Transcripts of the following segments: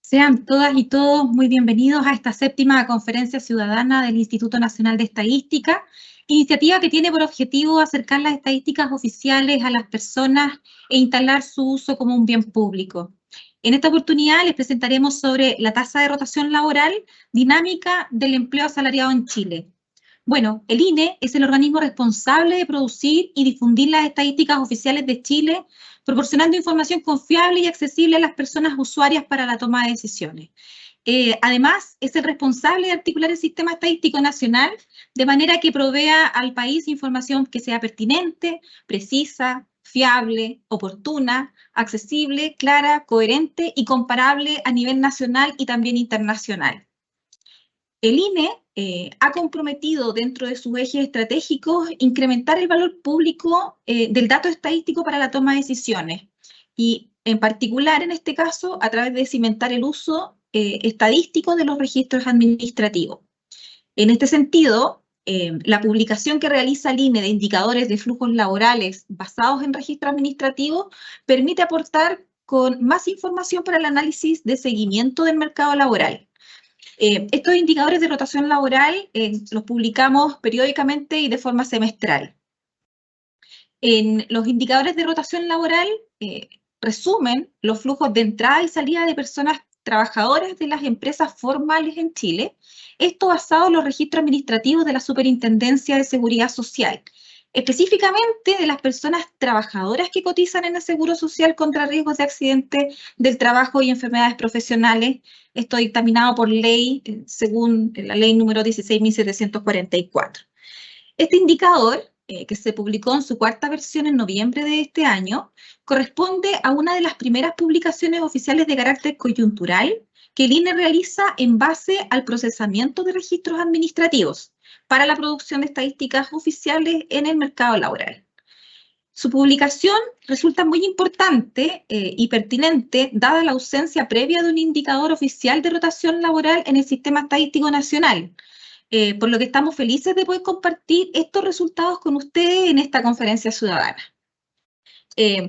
Sean todas y todos muy bienvenidos a esta séptima conferencia ciudadana del Instituto Nacional de Estadística, iniciativa que tiene por objetivo acercar las estadísticas oficiales a las personas e instalar su uso como un bien público. En esta oportunidad les presentaremos sobre la tasa de rotación laboral dinámica del empleo asalariado en Chile. Bueno, el INE es el organismo responsable de producir y difundir las estadísticas oficiales de Chile, proporcionando información confiable y accesible a las personas usuarias para la toma de decisiones. Además, es el responsable de articular el sistema estadístico nacional de manera que provea al país información que sea pertinente, precisa, fiable, oportuna, accesible, clara, coherente y comparable a nivel nacional y también internacional. El INE ha comprometido dentro de sus ejes estratégicos incrementar el valor público del dato estadístico para la toma de decisiones y en particular en este caso a través de cimentar el uso estadístico de los registros administrativos. En este sentido, la publicación que realiza el INE de indicadores de flujos laborales basados en registro administrativo permite aportar con más información para el análisis de seguimiento del mercado laboral. Estos indicadores de rotación laboral los publicamos periódicamente y de forma semestral. En los indicadores de rotación laboral resumen los flujos de entrada y salida de personas trabajadoras de las empresas formales en Chile, esto basado en los registros administrativos de la Superintendencia de Seguridad Social, específicamente de las personas trabajadoras que cotizan en el Seguro Social contra riesgos de accidente del trabajo y enfermedades profesionales, esto dictaminado por ley, según la ley número 16.744. Este indicador, que se publicó en su cuarta versión en noviembre de este año, corresponde a una de las primeras publicaciones oficiales de carácter coyuntural que el INE realiza en base al procesamiento de registros administrativos para la producción de estadísticas oficiales en el mercado laboral. Su publicación resulta muy importante y pertinente dada la ausencia previa de un indicador oficial de rotación laboral en el Sistema Estadístico Nacional, por lo que estamos felices de poder compartir estos resultados con ustedes en esta conferencia ciudadana.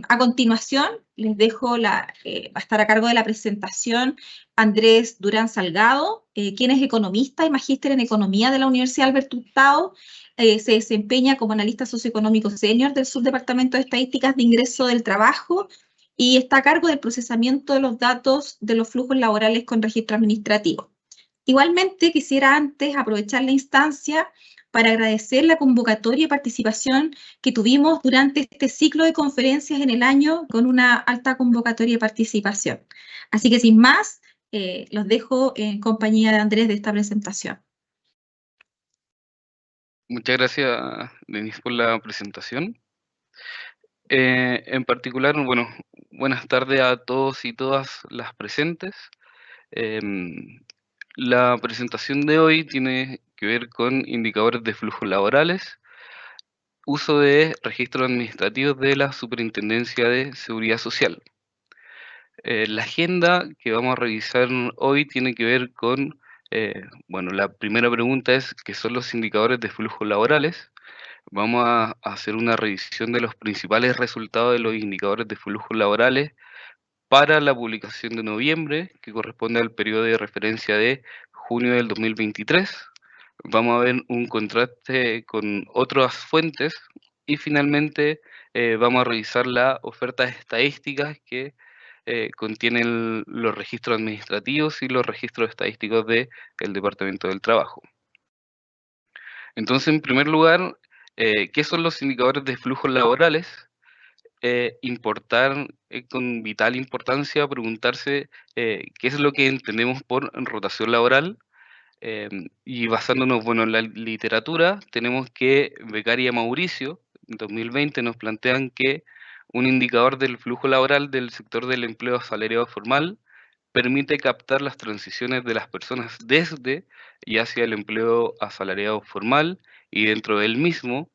A continuación, les dejo va a estar a cargo de la presentación Andrés Durán Salgado, quien es economista y magíster en Economía de la Universidad Alberto Hurtado. Se desempeña como analista socioeconómico senior del Subdepartamento de Estadísticas de Ingreso del Trabajo y está a cargo del procesamiento de los datos de los flujos laborales con registro administrativo. Igualmente, quisiera antes aprovechar la instancia para agradecer la convocatoria y participación que tuvimos durante este ciclo de conferencias en el año con una alta convocatoria de participación. Así que sin más, los dejo en compañía de Andrés de esta presentación. Muchas gracias, Denise, por la presentación. En particular, bueno, buenas tardes a todos y todas las presentes. La presentación de hoy tiene que ver con indicadores de flujos laborales, uso de registros administrativos de la Superintendencia de Seguridad Social. La agenda que vamos a revisar hoy tiene que ver con, bueno, la primera pregunta es ¿qué son los indicadores de flujos laborales? Vamos a hacer una revisión de los principales resultados de los indicadores de flujos laborales para la publicación de noviembre, que corresponde al periodo de referencia de junio del 2023. Vamos a ver un contraste con otras fuentes y finalmente vamos a revisar las ofertas estadísticas que contienen los registros administrativos y los registros estadísticos del Departamento del Trabajo. Entonces, en primer lugar, ¿qué son los indicadores de flujos laborales? Con vital importancia preguntarse qué es lo que entendemos por rotación laboral, y basándonos bueno, en la literatura, tenemos que Beccaria y Mauricio, en 2020, nos plantean que un indicador del flujo laboral del sector del empleo asalariado formal permite captar las transiciones de las personas desde y hacia el empleo asalariado formal y dentro del mismo.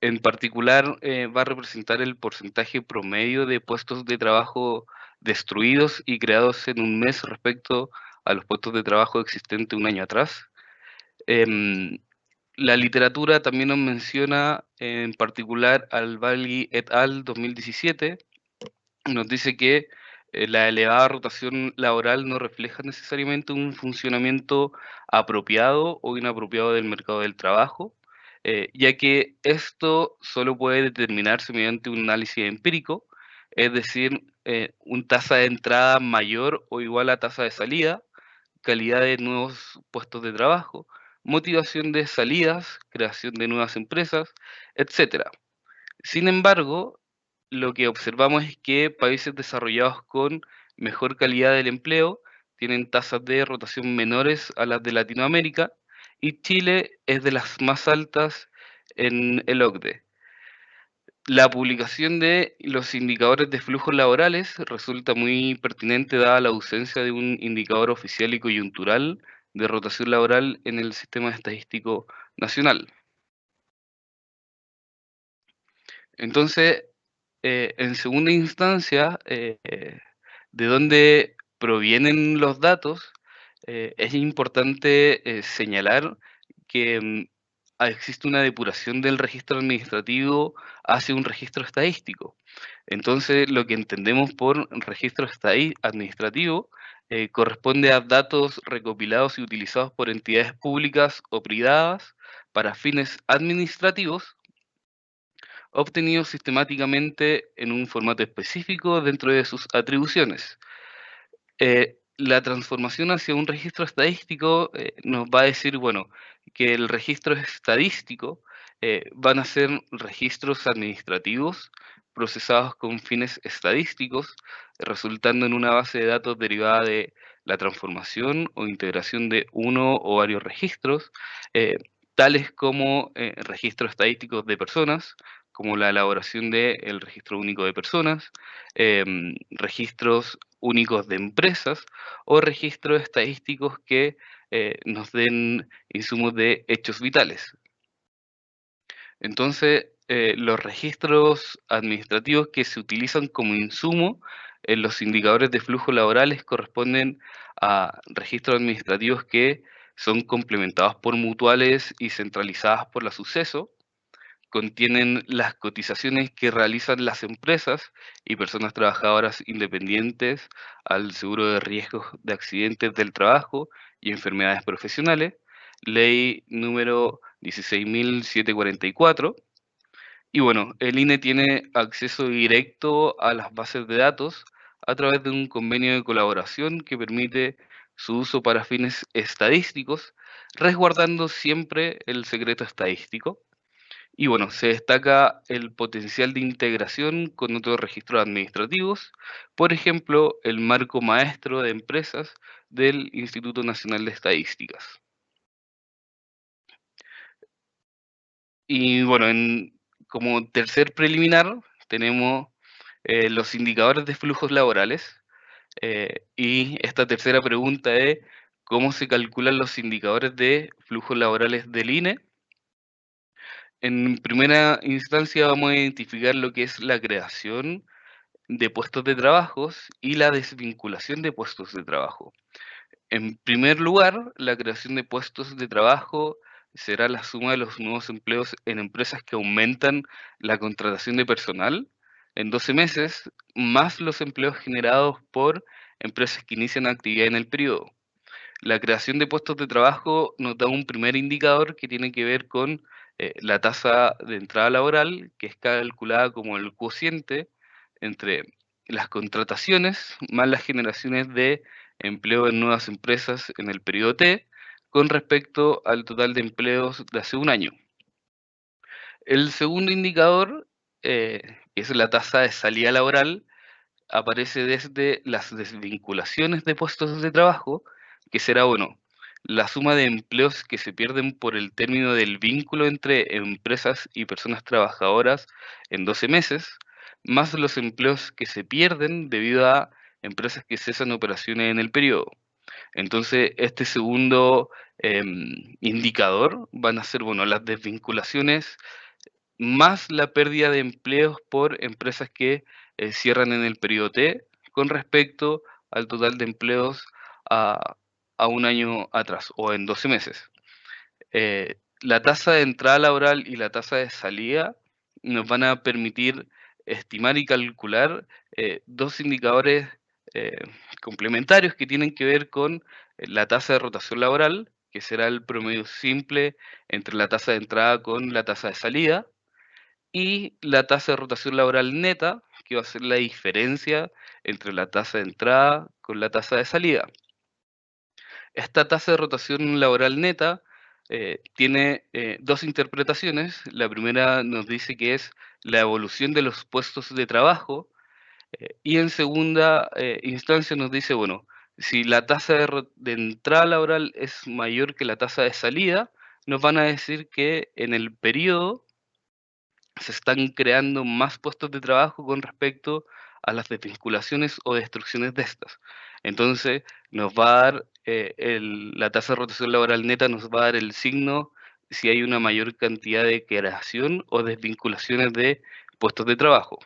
En particular, va a representar el porcentaje promedio de puestos de trabajo destruidos y creados en un mes respecto a los puestos de trabajo existentes un año atrás. La literatura también nos menciona en particular al Bagli et al. 2017, nos dice que La elevada rotación laboral no refleja necesariamente un funcionamiento apropiado o inapropiado del mercado del trabajo, ya que esto solo puede determinarse mediante un análisis empírico, es decir, un tasa de entrada mayor o igual a tasa de salida, calidad de nuevos puestos de trabajo, motivación de salidas, creación de nuevas empresas, etcétera. Sin embargo, lo que observamos es que países desarrollados con mejor calidad del empleo tienen tasas de rotación menores a las de Latinoamérica y Chile es de las más altas en el OCDE. La publicación de los indicadores de flujos laborales resulta muy pertinente dada la ausencia de un indicador oficial y coyuntural de rotación laboral en el sistema estadístico nacional. Entonces, en segunda instancia, de dónde provienen los datos, es importante señalar que existe una depuración del registro administrativo hacia un registro estadístico. Entonces, lo que entendemos por registro administrativo corresponde a datos recopilados y utilizados por entidades públicas o privadas para fines administrativos obtenidos sistemáticamente en un formato específico dentro de sus atribuciones. La transformación hacia un registro estadístico nos va a decir, bueno, que el registro estadístico van a ser registros administrativos procesados con fines estadísticos, resultando en una base de datos derivada de la transformación o integración de uno o varios registros, eh, tales como registros estadísticos de personas, como la elaboración del registro único de personas, registros únicos de empresas o registros estadísticos que nos den insumos de hechos vitales. Entonces, los registros administrativos que se utilizan como insumo en los indicadores de flujo laborales corresponden a registros administrativos que son complementados por mutuales y centralizadas por la suceso, contienen las cotizaciones que realizan las empresas y personas trabajadoras independientes al seguro de riesgos de accidentes del trabajo y enfermedades profesionales, ley número 16.744. Y bueno, el INE tiene acceso directo a las bases de datos a través de un convenio de colaboración que permite su uso para fines estadísticos, resguardando siempre el secreto estadístico. Y bueno, se destaca el potencial de integración con otros registros administrativos, por ejemplo, el marco maestro de empresas del Instituto Nacional de Estadísticas. Y bueno, como tercer preliminar tenemos los indicadores de flujos laborales. Y esta tercera pregunta es, ¿cómo se calculan los indicadores de flujos laborales del INE? En primera instancia vamos a identificar lo que es la creación de puestos de trabajos y la desvinculación de puestos de trabajo. En primer lugar, la creación de puestos de trabajo será la suma de los nuevos empleos en empresas que aumentan la contratación de personal en 12 meses, más los empleos generados por empresas que inician actividad en el periodo. La creación de puestos de trabajo nos da un primer indicador que tiene que ver con la tasa de entrada laboral, que es calculada como el cociente entre las contrataciones más las generaciones de empleo en nuevas empresas en el periodo T con respecto al total de empleos de hace un año. El segundo indicador, que es la tasa de salida laboral, aparece desde las desvinculaciones de puestos de trabajo, que será, bueno, la suma de empleos que se pierden por el término del vínculo entre empresas y personas trabajadoras en 12 meses, más los empleos que se pierden debido a empresas que cesan operaciones en el periodo. Entonces, este segundo indicador van a ser, bueno, las desvinculaciones más la pérdida de empleos por empresas que cierran en el periodo T con respecto al total de empleos a, a un año atrás o en 12 meses. La tasa de entrada laboral y la tasa de salida nos van a permitir estimar y calcular dos indicadores eh, complementarios que tienen que ver con la tasa de rotación laboral, que será el promedio simple entre la tasa de entrada con la tasa de salida, y la tasa de rotación laboral neta, que va a ser la diferencia entre la tasa de entrada con la tasa de salida. Esta tasa de rotación laboral neta tiene dos interpretaciones. La primera nos dice que es la evolución de los puestos de trabajo, y en segunda instancia nos dice, bueno, si la tasa de entrada laboral es mayor que la tasa de salida, nos van a decir que en el periodo se están creando más puestos de trabajo con respecto a las desvinculaciones o destrucciones de estas. Entonces, nos va a dar la tasa de rotación laboral neta, nos va a dar el signo si hay una mayor cantidad de creación o desvinculaciones de puestos de trabajo.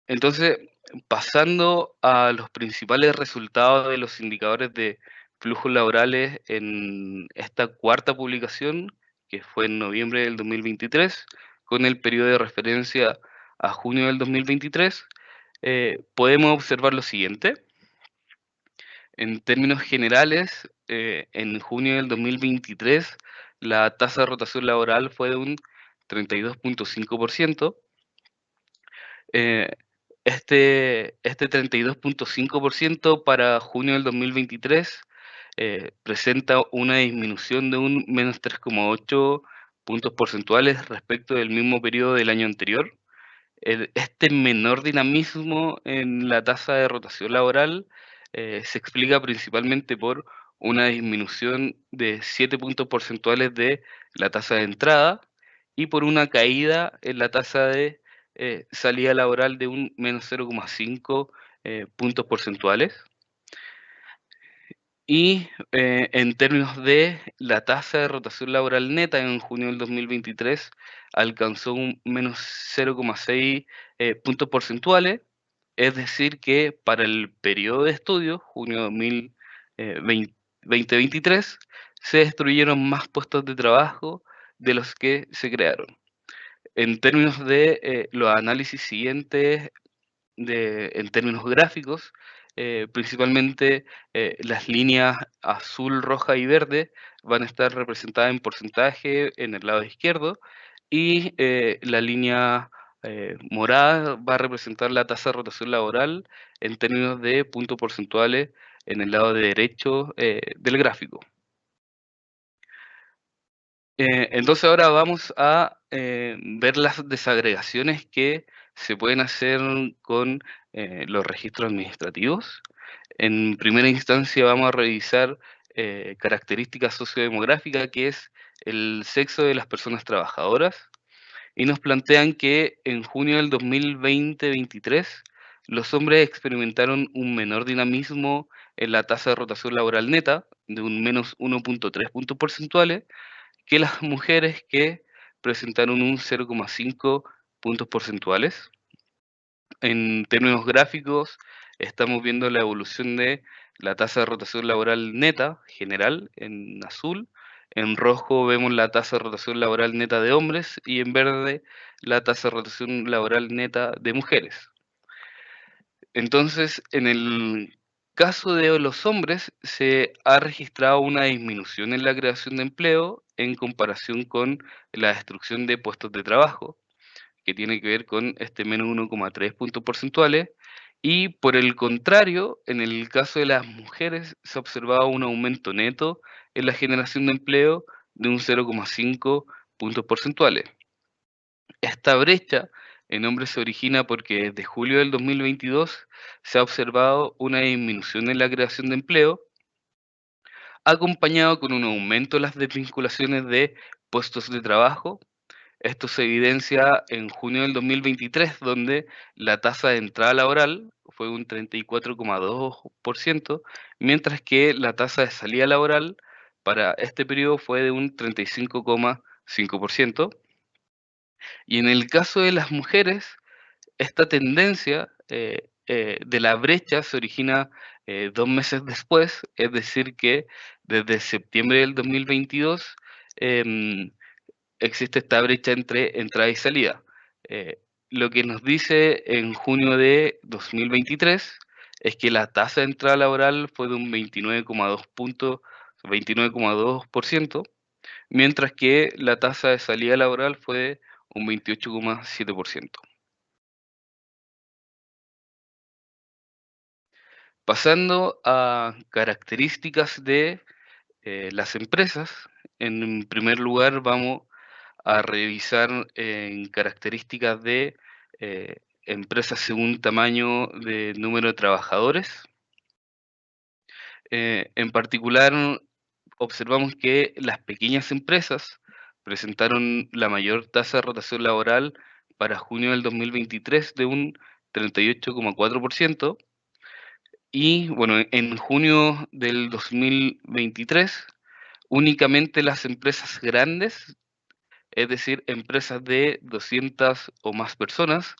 Entonces, pasando a los principales resultados de los indicadores de flujos laborales en esta cuarta publicación, que fue en noviembre del 2023, con el periodo de referencia a junio del 2023, podemos observar lo siguiente. En términos generales, en junio del 2023, la tasa de rotación laboral fue de un 32.5%. Eh, este 32.5% para junio del 2023 presenta una disminución de un menos 3,8 puntos porcentuales respecto del mismo periodo del año anterior. Este menor dinamismo en la tasa de rotación laboral se explica principalmente por una disminución de 7 puntos porcentuales de la tasa de entrada y por una caída en la tasa de salida laboral de un menos 0,5 puntos porcentuales. Y en términos de la tasa de rotación laboral neta en junio del 2023 alcanzó un menos 0,6 puntos porcentuales, es decir que para el periodo de estudio, junio 2023, se destruyeron más puestos de trabajo de los que se crearon. En términos de los análisis siguientes, en términos gráficos, principalmente las líneas azul, roja y verde van a estar representadas en porcentaje en el lado izquierdo y la línea morada va a representar la tasa de rotación laboral en términos de puntos porcentuales en el lado derecho del gráfico. Entonces ahora vamos a ver las desagregaciones que se pueden hacer con los registros administrativos. En primera instancia vamos a revisar características sociodemográficas, que es el sexo de las personas trabajadoras, y nos plantean que en junio del 2020-23 los hombres experimentaron un menor dinamismo en la tasa de rotación laboral neta, de un menos 1,3 puntos porcentuales, que las mujeres, que presentaron un 0,5 puntos porcentuales. En términos gráficos, estamos viendo la evolución de la tasa de rotación laboral neta general en azul. En rojo vemos la tasa de rotación laboral neta de hombres y en verde la tasa de rotación laboral neta de mujeres. Entonces, en el caso de los hombres, se ha registrado una disminución en la creación de empleo en comparación con la destrucción de puestos de trabajo, que tiene que ver con este menos 1,3 puntos porcentuales. Y por el contrario, en el caso de las mujeres, se ha observado un aumento neto en la generación de empleo de un 0,5 puntos porcentuales. Esta brecha en hombres se origina porque desde julio del 2022 se ha observado una disminución en la creación de empleo, acompañado con un aumento en las desvinculaciones de puestos de trabajo. Esto se evidencia en junio del 2023, donde la tasa de entrada laboral fue un 34,2%, mientras que la tasa de salida laboral para este periodo fue de un 35,5%. Y en el caso de las mujeres, esta tendencia de la brecha se origina 2 meses después, es decir que desde septiembre del 2022 existe esta brecha entre entrada y salida. lo que nos dice en junio de 2023 es que la tasa de entrada laboral fue de un 29,2%, mientras que la tasa de salida laboral fue de un 28,7%. Pasando a características de las empresas, en primer lugar vamos a revisar en características de empresas según tamaño de número de trabajadores. En particular, observamos que las pequeñas empresas presentaron la mayor tasa de rotación laboral para junio del 2023 de un 38,4%. Y bueno, en junio del 2023, únicamente las empresas grandes, es decir, empresas de 200 o más personas,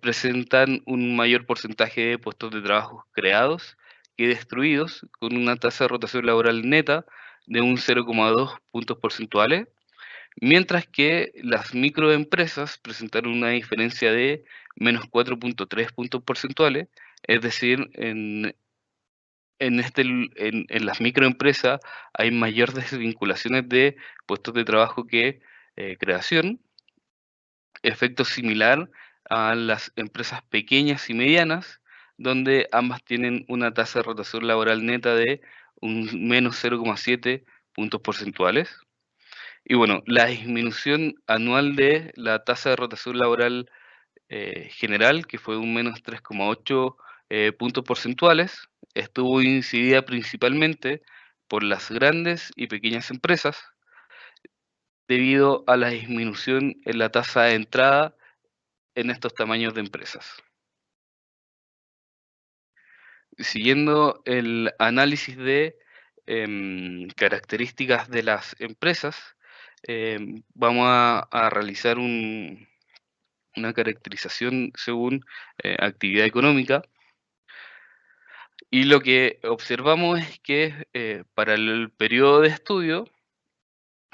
presentan un mayor porcentaje de puestos de trabajo creados que destruidos, con una tasa de rotación laboral neta de un 0,2 puntos porcentuales, mientras que las microempresas presentaron una diferencia de menos 4,3 puntos porcentuales, es decir, en las microempresas hay mayor desvinculaciones de puestos de trabajo que creación, efecto similar a las empresas pequeñas y medianas, donde ambas tienen una tasa de rotación laboral neta de un menos 0,7 puntos porcentuales. Y bueno, la disminución anual de la tasa de rotación laboral general, que fue un menos 3,8 puntos porcentuales, estuvo incidida principalmente por las grandes y pequeñas empresas debido a la disminución en la tasa de entrada en estos tamaños de empresas. Siguiendo el análisis de características de las empresas, vamos a realizar una caracterización según actividad económica. Y lo que observamos es que para el periodo de estudio,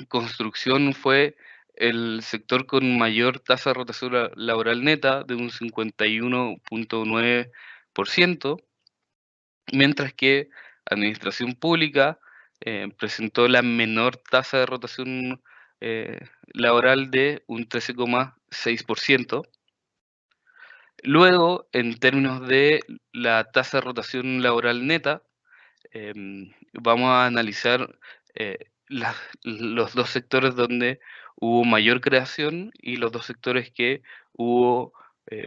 construcción fue el sector con mayor tasa de rotación laboral neta de un 51,9%, mientras que administración pública presentó la menor tasa de rotación laboral de un 13,6%. Luego, en términos de la tasa de rotación laboral neta, vamos a analizar eh, los dos sectores donde hubo mayor creación y los dos sectores que hubo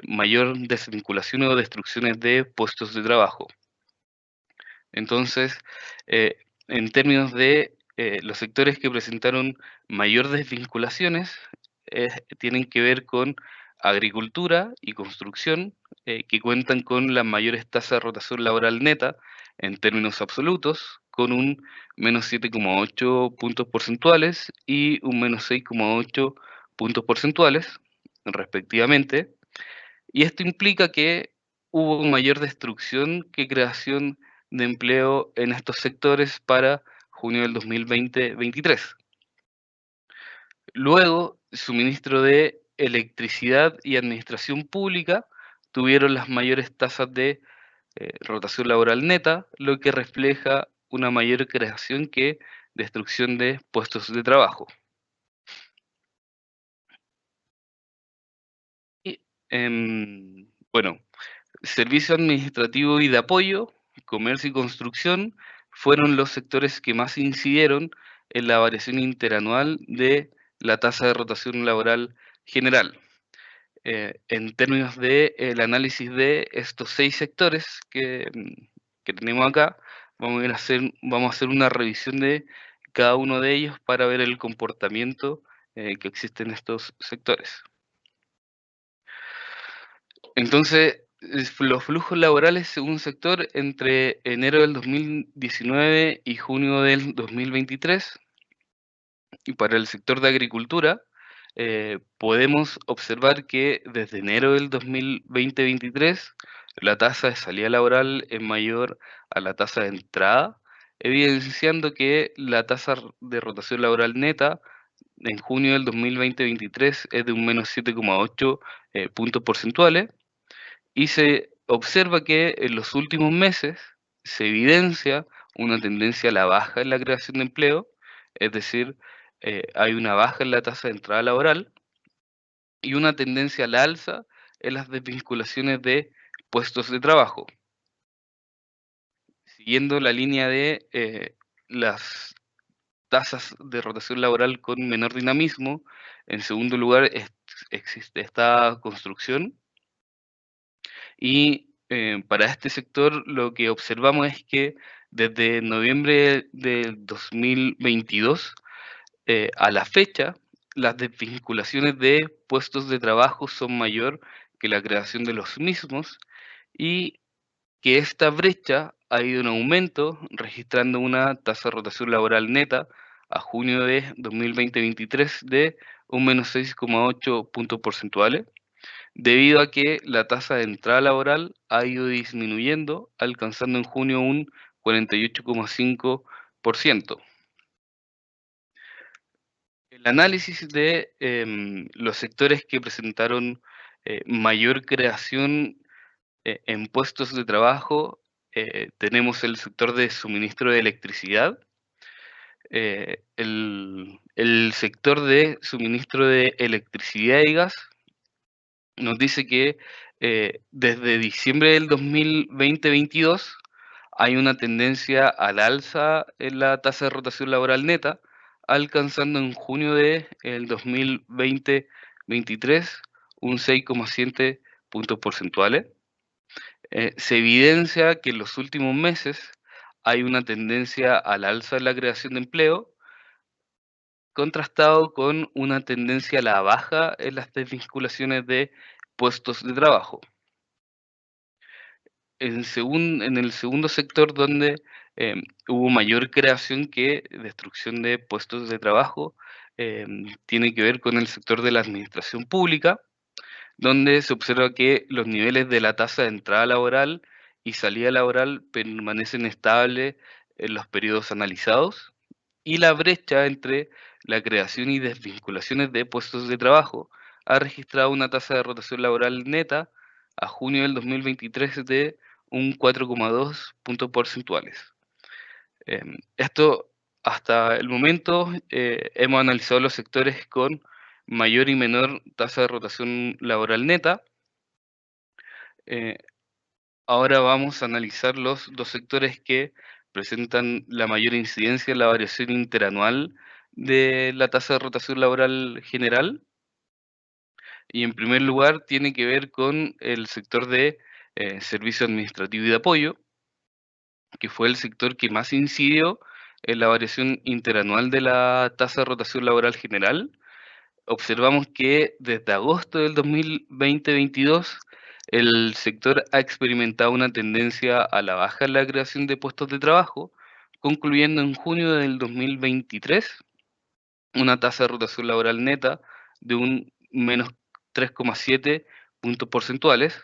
mayor desvinculación o destrucciones de puestos de trabajo. Entonces, en términos de los sectores que presentaron mayor desvinculaciones, tienen que ver con agricultura y construcción, que cuentan con las mayores tasas de rotación laboral neta en términos absolutos, con un menos 7,8 puntos porcentuales y un menos 6,8 puntos porcentuales, respectivamente. Y esto implica que hubo mayor destrucción que creación de empleo en estos sectores para junio del 2023. Luego, suministro de electricidad y administración pública tuvieron las mayores tasas de rotación laboral neta, lo que refleja una mayor creación que destrucción de puestos de trabajo. Y, bueno, servicio administrativo y de apoyo, comercio y construcción fueron los sectores que más incidieron en la variación interanual de la tasa de rotación laboral general. En términos de el análisis de estos 6 sectores que tenemos acá, vamos a hacer una revisión de cada uno de ellos para ver el comportamiento que existe en estos sectores. Entonces, los flujos laborales según sector entre enero del 2019 y junio del 2023, y para el sector de agricultura, podemos observar que desde enero del 2023 la tasa de salida laboral es mayor a la tasa de entrada, evidenciando que la tasa de rotación laboral neta en junio del 2023 es de un menos 7,8 puntos porcentuales, y se observa que en los últimos meses se evidencia una tendencia a la baja en la creación de empleo, es decir, hay una baja en la tasa de entrada laboral y una tendencia a la alza en las desvinculaciones de puestos de trabajo. Siguiendo la línea de las tasas de rotación laboral con menor dinamismo, en segundo lugar existe esta construcción, y para este sector lo que observamos es que desde noviembre del 2022 a la fecha, las desvinculaciones de puestos de trabajo son mayor que la creación de los mismos, y que esta brecha ha ido en aumento, registrando una tasa de rotación laboral neta a junio de 2023 de un menos 6,8 puntos porcentuales, debido a que la tasa de entrada laboral ha ido disminuyendo, alcanzando en junio un 48,5%. El análisis de los sectores que presentaron mayor creación en puestos de trabajo, tenemos el sector de suministro de electricidad, el sector de suministro de electricidad y gas nos dice que desde diciembre del 2022 hay una tendencia al alza en la tasa de rotación laboral neta, alcanzando en junio del 2023 un 6,7 puntos porcentuales. Se evidencia que en los últimos meses hay una tendencia al alza en la creación de empleo, contrastado con una tendencia a la baja en las desvinculaciones de puestos de trabajo. En el segundo sector donde hubo mayor creación que destrucción de puestos de trabajo, tiene que ver con el sector de la administración pública, donde se observa que los niveles de la tasa de entrada laboral y salida laboral permanecen estables en los periodos analizados, y la brecha entre la creación y desvinculaciones de puestos de trabajo ha registrado una tasa de rotación laboral neta a junio del 2023 de un 4,2 puntos porcentuales. Esto hasta el momento hemos analizado los sectores con mayor y menor tasa de rotación laboral neta. Eh, Ahora vamos a analizar los dos sectores que presentan la mayor incidencia en la variación interanual de la tasa de rotación laboral general. Y en primer lugar tiene que ver con el sector de servicio administrativo y de apoyo, que fue el sector que más incidió en la variación interanual de la tasa de rotación laboral general. Observamos que desde agosto del 2022 el sector ha experimentado una tendencia a la baja en la creación de puestos de trabajo, concluyendo en junio del 2023 una tasa de rotación laboral neta de un menos 3,7 puntos porcentuales,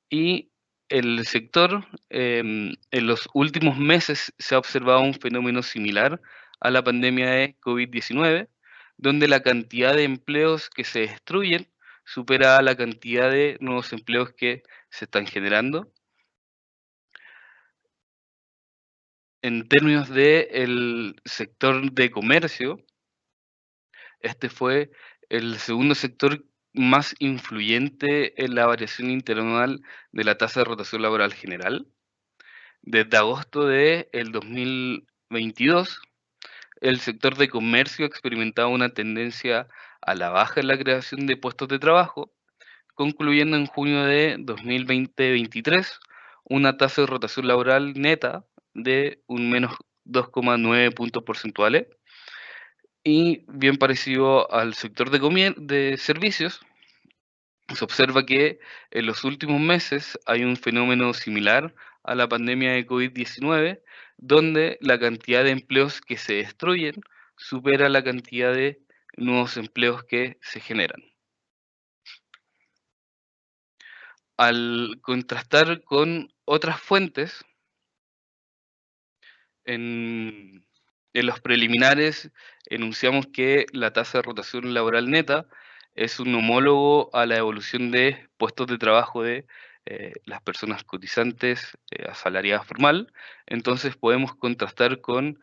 y el sector en los últimos meses se ha observado un fenómeno similar a la pandemia de COVID-19, donde la cantidad de empleos que se destruyen supera a la cantidad de nuevos empleos que se están generando. En términos del sector de comercio, este fue el segundo sector más influyente en la variación interanual de la tasa de rotación laboral general. Desde agosto del 2022, el sector de comercio ha experimentado una tendencia a la baja en la creación de puestos de trabajo, concluyendo en junio de 2023 una tasa de rotación laboral neta de un menos 2,9 puntos porcentuales. Y bien parecido al sector de servicios, se observa que en los últimos meses hay un fenómeno similar a la pandemia de COVID-19, donde la cantidad de empleos que se destruyen supera la cantidad de nuevos empleos que se generan. Al contrastar con otras fuentes, en En los preliminares enunciamos que la tasa de rotación laboral neta es un homólogo a la evolución de puestos de trabajo de las personas cotizantes asalariadas formal. Entonces podemos contrastar con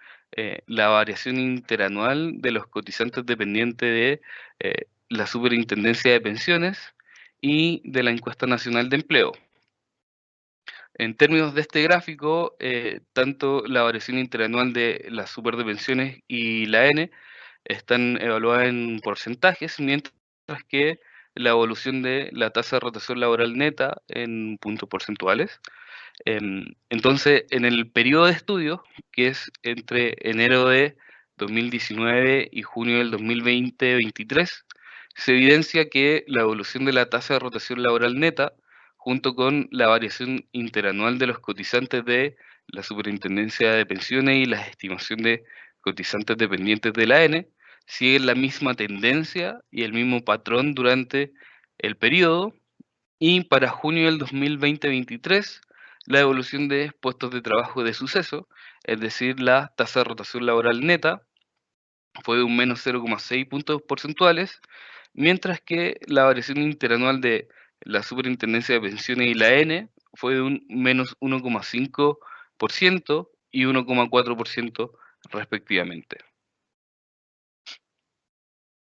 la variación interanual de los cotizantes dependientes de la Superintendencia de Pensiones y de la Encuesta Nacional de Empleo. En términos de este gráfico, tanto la variación interanual de las superdepensiones y la N están evaluadas en porcentajes, mientras que la evolución de la tasa de rotación laboral neta en puntos porcentuales. Entonces, en el periodo de estudio, que es entre enero de 2019 y junio del 2020-23, se evidencia que la evolución de la tasa de rotación laboral neta, junto con la variación interanual de los cotizantes de la Superintendencia de Pensiones y la estimación de cotizantes dependientes de la N, siguen la misma tendencia y el mismo patrón durante el periodo, y para junio del 2020-23, la evolución de puestos de trabajo de suceso, es decir, la tasa de rotación laboral neta, fue de un menos 0,6 puntos porcentuales, mientras que la variación interanual de la Superintendencia de Pensiones y la N fue de un menos 1,5% y 1,4% respectivamente.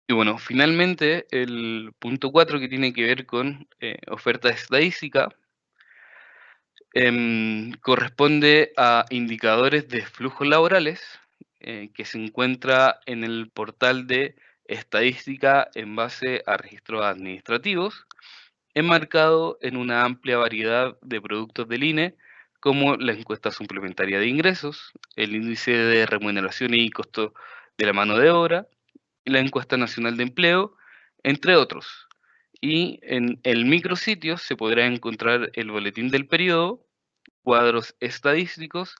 Y bueno, finalmente el punto 4, que tiene que ver con oferta estadística, corresponde a indicadores de flujos laborales que se encuentra en el portal de estadística en base a registros administrativos, enmarcado en una amplia variedad de productos del INE, como la encuesta suplementaria de ingresos, el índice de remuneración y costo de la mano de obra, y la encuesta nacional de empleo, entre otros. Y en el micrositio se podrá encontrar el boletín del periodo, cuadros estadísticos,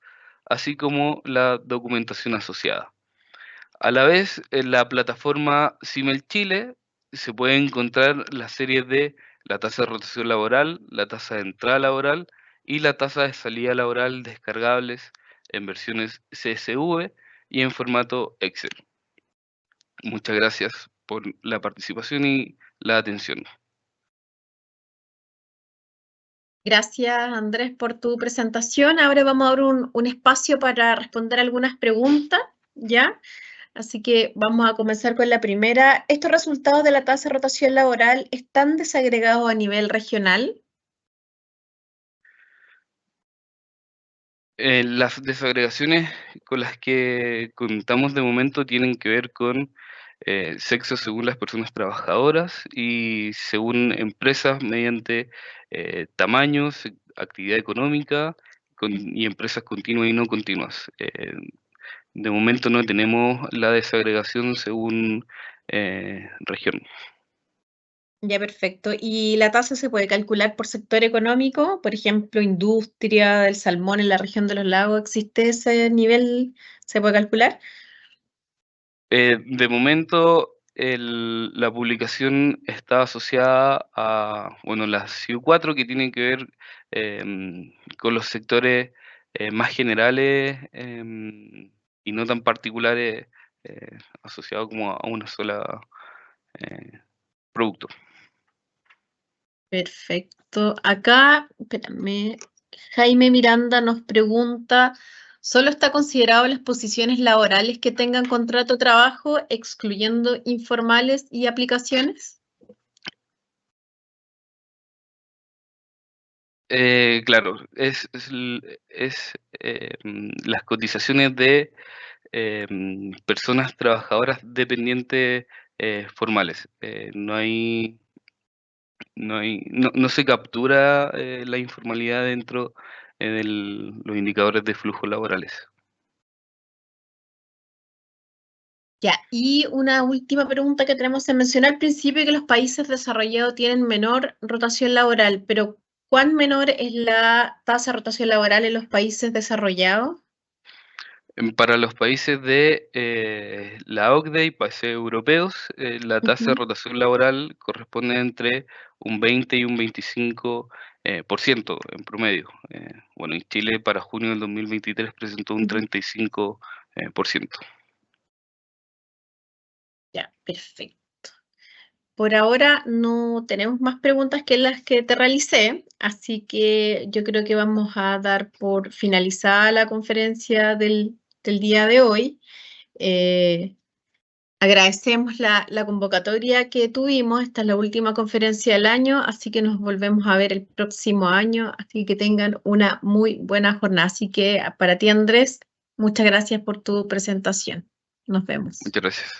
así como la documentación asociada. A la vez, en la plataforma CIMEL Chile se puede encontrar las series de la tasa de rotación laboral, la tasa de entrada laboral y la tasa de salida laboral descargables en versiones CSV y en formato Excel. Muchas gracias por la participación y la atención. Gracias, Andrés, por tu presentación. Ahora vamos a dar un espacio para responder algunas preguntas, ¿ya? Así que vamos a comenzar con la primera. ¿Estos resultados de la tasa de rotación laboral están desagregados a nivel regional? Las desagregaciones con las que contamos de momento tienen que ver con sexo según las personas trabajadoras y según empresas mediante tamaños, actividad económica y empresas continuas y no continuas. De momento no tenemos la desagregación según región. Ya, perfecto. ¿Y la tasa se puede calcular por sector económico? Por ejemplo, industria del salmón en la región de los lagos, ¿existe ese nivel? ¿Se puede calcular? De momento, la publicación está asociada a, bueno, la CIU4, que tiene que ver con los sectores más generales y no tan particulares, asociados como a una sola producto. Perfecto. Acá, espérame, Jaime Miranda nos pregunta, ¿solo está considerado las posiciones laborales que tengan contrato de trabajo, excluyendo informales y aplicaciones? Claro, las cotizaciones de personas trabajadoras dependientes formales. No se captura la informalidad dentro de los indicadores de flujos laborales. Ya, y una última pregunta que tenemos. Se mencionó al principio que los países desarrollados tienen menor rotación laboral, pero ¿cuán menor es la tasa de rotación laboral en los países desarrollados? Para los países de la OCDE y países europeos, la tasa de Ujú. rotación laboral corresponde entre un 20 y un 25% por ciento en promedio. Bueno, en Chile para junio del 2023 presentó un Ujú. 35%. Ya, perfecto. Por ahora no tenemos más preguntas que las que te realicé, así que yo creo que vamos a dar por finalizada la conferencia del día de hoy. Agradecemos la convocatoria que tuvimos. Esta es la última conferencia del año, así que nos volvemos a ver el próximo año. Así que tengan una muy buena jornada. Así que para ti, Andrés, muchas gracias por tu presentación. Nos vemos. Muchas gracias.